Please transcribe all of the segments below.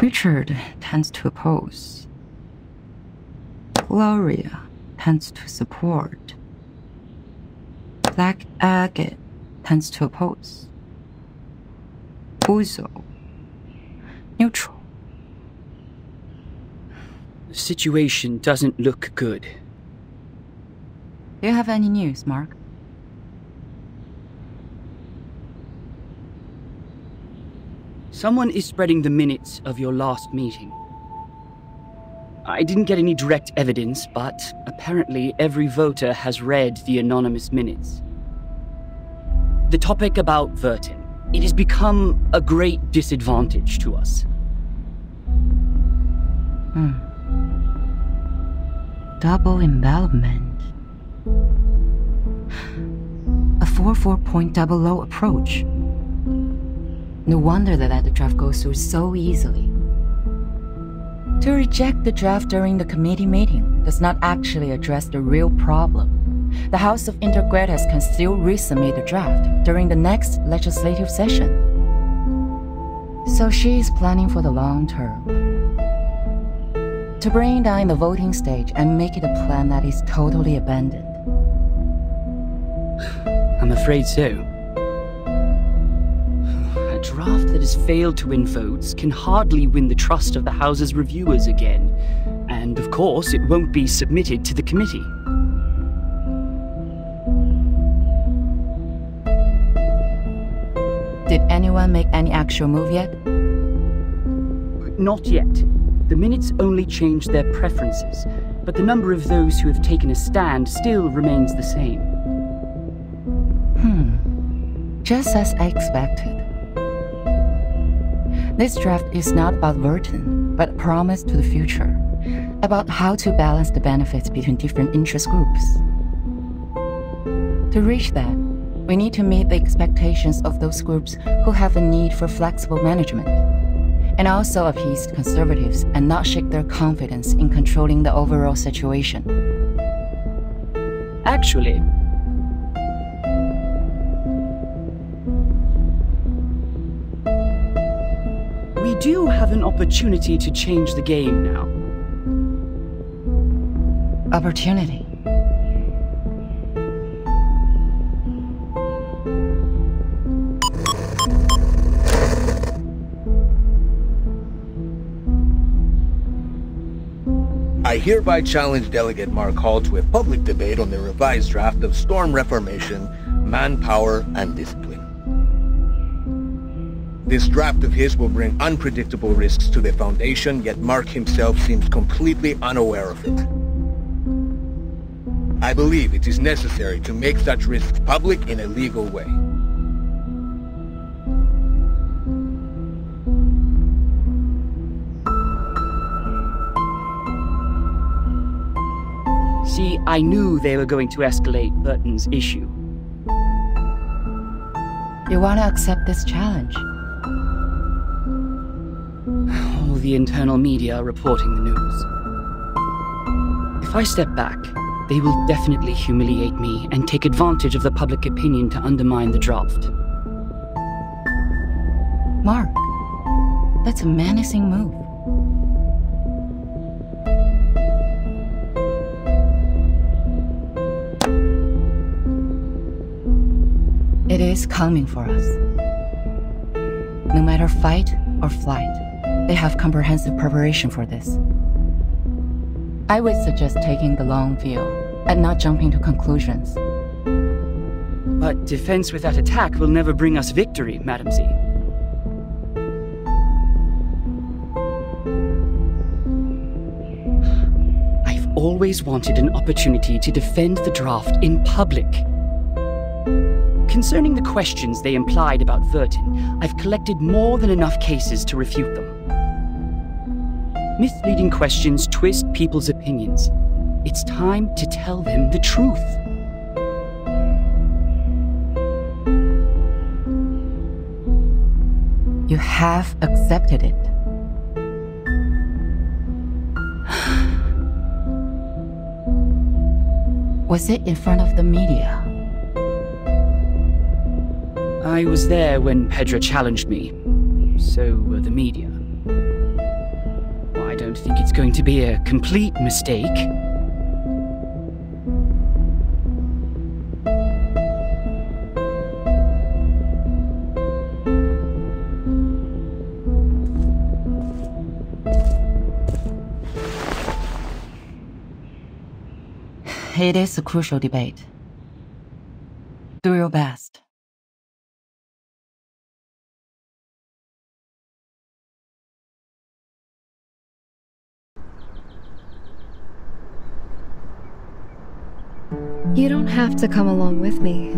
Richard tends to oppose. Gloria tends to support. Black Agate tends to oppose. Uzo, neutral. The situation doesn't look good. Do you have any news, Mark? Someone is spreading the minutes of your last meeting. I didn't get any direct evidence, but apparently every voter has read the anonymous minutes. The topic about Vertin. It has become a great disadvantage to us. Double envelopment. A 4.00 approach. No wonder that the draft goes through so easily. To reject the draft during the committee meeting does not actually address the real problem. The House of Intergrades can still resubmit the draft during the next legislative session. So she is planning for the long term. To bring down the voting stage and make it a plan that is totally abandoned. I'm afraid so. A draft that has failed to win votes can hardly win the trust of the House's reviewers again. And of course, it won't be submitted to the committee. Did anyone make any actual move yet? Not yet. The minutes only changed their preferences, but the number of those who have taken a stand still remains the same. Just as I expected. This draft is not about Vertin, but a promise to the future, about how to balance the benefits between different interest groups. To reach that, we need to meet the expectations of those groups who have a need for flexible management, and also appease conservatives and not shake their confidence in controlling the overall situation. Actually, we do have an opportunity to change the game now. Opportunity. I hereby challenge Delegate Mark Hall to a public debate on the revised draft of Storm Reformation, Manpower, and Discipline. This draft of his will bring unpredictable risks to the Foundation, yet Mark himself seems completely unaware of it. I believe it is necessary to make such risks public in a legal way. See, I knew they were going to escalate Burton's issue. You want to accept this challenge? All the internal media are reporting the news. If I step back, they will definitely humiliate me and take advantage of the public opinion to undermine the draft. Mark, that's a menacing move. It is coming for us. No matter fight or flight, they have comprehensive preparation for this. I would suggest taking the long view and not jumping to conclusions. But defense without attack will never bring us victory, Madam Z. I've always wanted an opportunity to defend the draft in public. Concerning the questions they implied about Vertin, I've collected more than enough cases to refute them. Misleading questions twist people's opinions. It's time to tell them the truth. You have accepted it. Was it in front of the media? I was there when Pedro challenged me. So were the media. don't think it's going to be a complete mistake. It is a crucial debate. Do your best. You don't have to come along with me.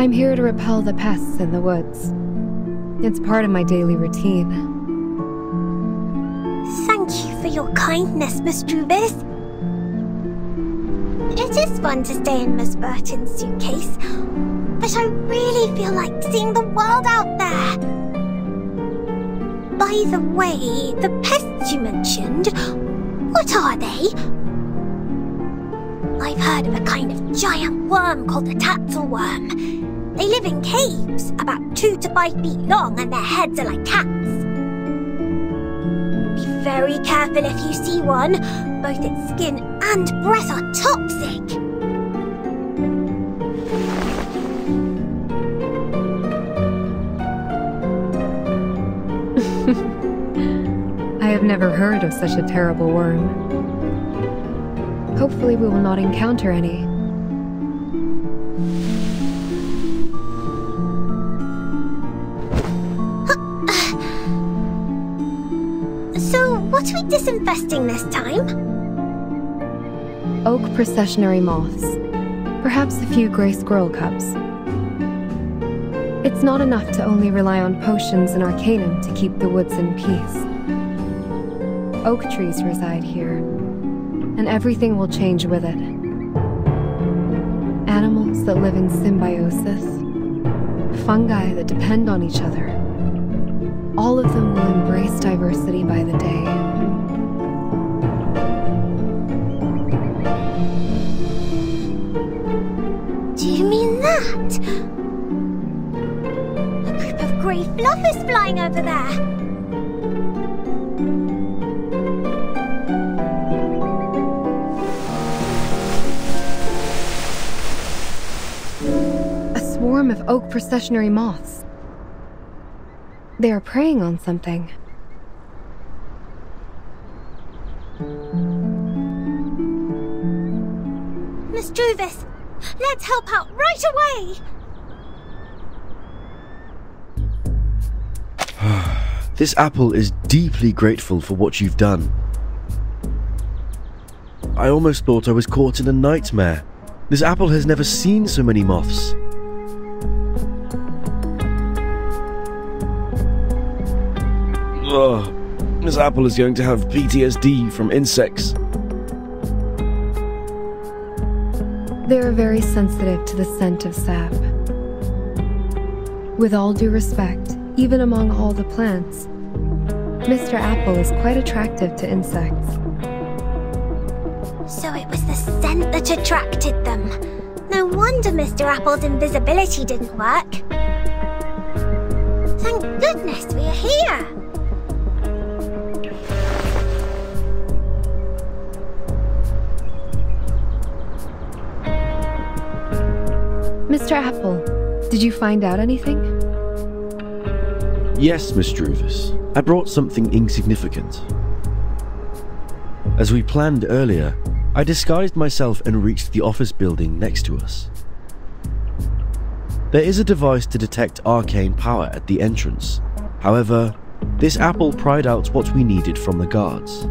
I'm here to repel the pests in the woods. It's part of my daily routine. Thank you for your kindness, Miss Druvis. It is fun to stay in Miss Burton's suitcase, but I really feel like seeing the world out there. By the way, the pests you mentioned, what are they? I've heard of a kind of giant worm called the tatzelworm. They live in caves, about 2 to 5 feet long, and their heads are like cats. Be very careful if you see one. Both its skin and breath are toxic. I have never heard of such a terrible worm. Hopefully we will not encounter any. So, what are we disinfesting this time? Oak processionary moths. Perhaps a few gray squirrel cubs. It's not enough to only rely on potions and arcanum to keep the woods in peace. Oak trees reside here, and everything will change with it. Animals that live in symbiosis, fungi that depend on each other. All of them will embrace diversity by the day. Do you mean that? A group of grey fluff is flying over there. Swarm of oak processionary moths. They are preying on something. Miss Druvis, let's help out right away! This apple is deeply grateful for what you've done. I almost thought I was caught in a nightmare. This apple has never seen so many moths. Ugh, this apple is going to have PTSD from insects. They are very sensitive to the scent of sap. With all due respect, even among all the plants, Mr. Apple is quite attractive to insects. So it was the scent that attracted them. No wonder Mr. Apple's invisibility didn't work. Thank goodness we are here! Mr. Apple, did you find out anything? Yes, Miss Druvis. I brought something insignificant. As we planned earlier, I disguised myself and reached the office building next to us. There is a device to detect arcane power at the entrance. However, this apple pried out what we needed from the guards.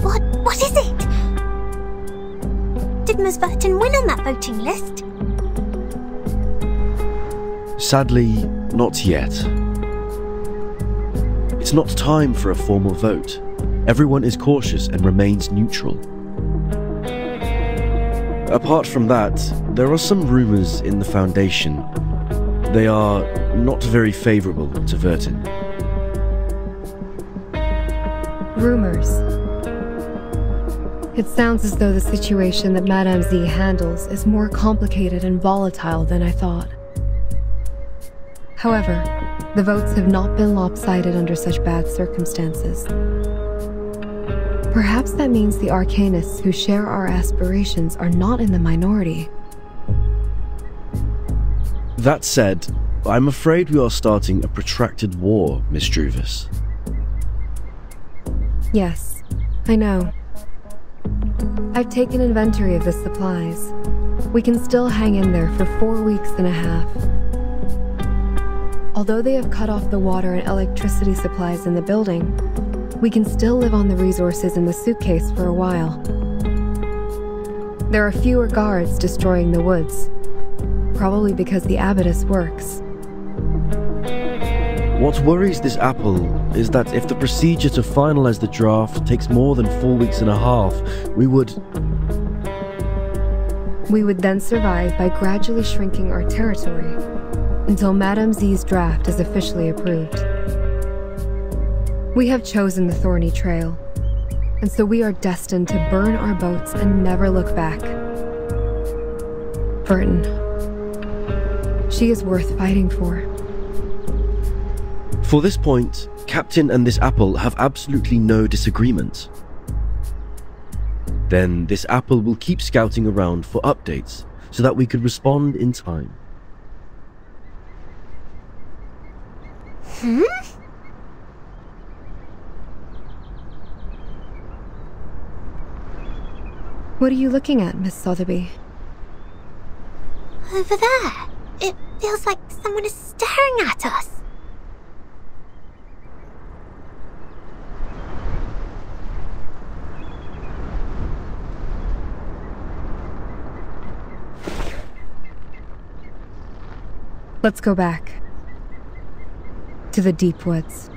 What is it? Did Miss Burton win on that voting list? Sadly, not yet. It's not time for a formal vote. Everyone is cautious and remains neutral. Apart from that, there are some rumors in the Foundation. They are not very favorable to Vertin. Rumors. It sounds as though the situation that Madame Z handles is more complicated and volatile than I thought. However, The votes have not been lopsided under such bad circumstances. Perhaps that means the Arcanists who share our aspirations are not in the minority. That said, I'm afraid we are starting a protracted war, Miss Druvis. Yes, I know. I've taken inventory of the supplies. We can still hang in there for 4 weeks and a half. Although they have cut off the water and electricity supplies in the building, we can still live on the resources in the suitcase for a while. There are fewer guards destroying the woods, probably because the abattis works. What worries this apple is that if the procedure to finalize the draft takes more than 4 weeks and a half, we would then survive by gradually shrinking our territory until Madame Z's draft is officially approved. We have chosen the thorny trail, and so we are destined to burn our boats and never look back. Burton. She is worth fighting for. For this point, Captain and this apple have absolutely no disagreement. Then this apple will keep scouting around for updates so that we could respond in time. What are you looking at, Miss Sotheby? Over there. It feels like someone is staring at us. Let's go back. To the deep woods.